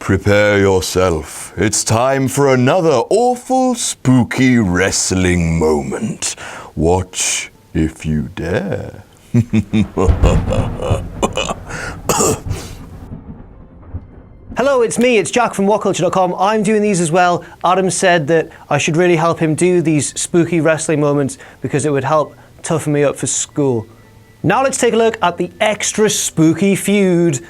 Prepare yourself. It's time for another awful, spooky wrestling moment. Watch if you dare. Hello, it's me, it's Jack from WhatCulture.com. I'm doing these as well. Adam said that I should really help him do these spooky wrestling moments because it would help toughen me up for school. Now let's take a look at the extra spooky feud,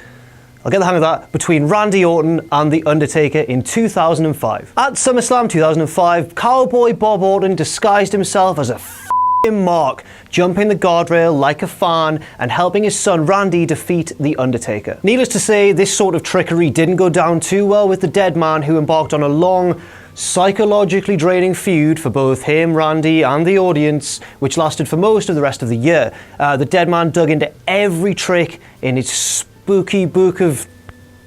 I'll get the hang of that, between Randy Orton and The Undertaker in 2005. At SummerSlam 2005, Cowboy Bob Orton disguised himself as a f***ing mark, jumping the guardrail like a fan and helping his son Randy defeat The Undertaker. Needless to say, this sort of trickery didn't go down too well with the dead man, who embarked on a long, psychologically draining feud for both him, Randy, and the audience, which lasted for most of the rest of the year. The dead man dug into every trick in his spooky book of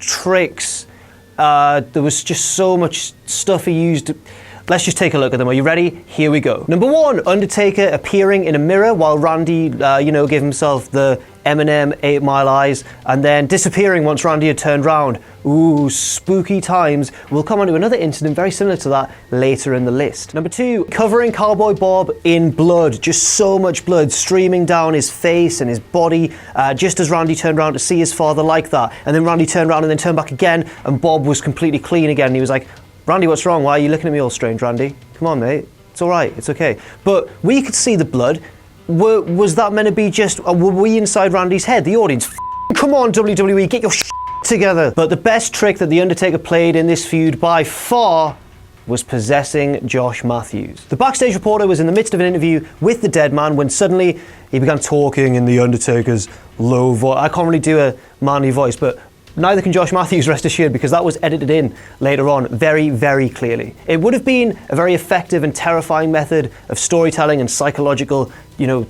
tricks. There was just so much stuff he used. Let's just take a look at them. Are you ready? Here we go. Number 1, Undertaker appearing in a mirror while Randy, gave himself the Eminem 8 Mile Eyes, and then disappearing once Randy had turned round. Ooh, spooky times. We'll come on to another incident very similar to that later in the list. Number 2, covering Cowboy Bob in blood. Just so much blood streaming down his face and his body, just as Randy turned around to see his father like that. And then Randy turned around and then turned back again, and Bob was completely clean again. And he was like, Randy, what's wrong? Why are you looking at me all strange, Randy? Come on, mate. It's all right. It's okay. But we could see the blood. Was that meant to be just, were we inside Randy's head? The audience, come on, WWE, get your together. But the best trick that The Undertaker played in this feud by far was possessing Josh Matthews. The backstage reporter was in the midst of an interview with the dead man when suddenly he began talking in The Undertaker's low voice. I can't really do a manly voice, but neither can Josh Matthews, rest assured, because that was edited in later on very, very clearly. It would have been a very effective and terrifying method of storytelling and psychological,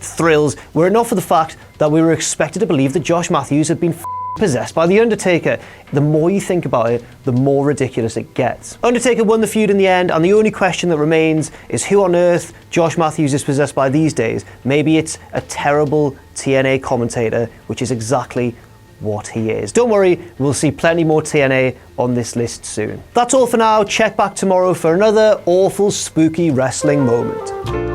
thrills, were it not for the fact that we were expected to believe that Josh Matthews had been possessed by The Undertaker. The more you think about it, the more ridiculous it gets. Undertaker won the feud in the end, and the only question that remains is who on earth Josh Matthews is possessed by these days. Maybe it's a terrible TNA commentator, which is exactly what he is. Don't worry, we'll see plenty more TNA on this list soon. That's all for now. Check back tomorrow for another awful, spooky wrestling moment.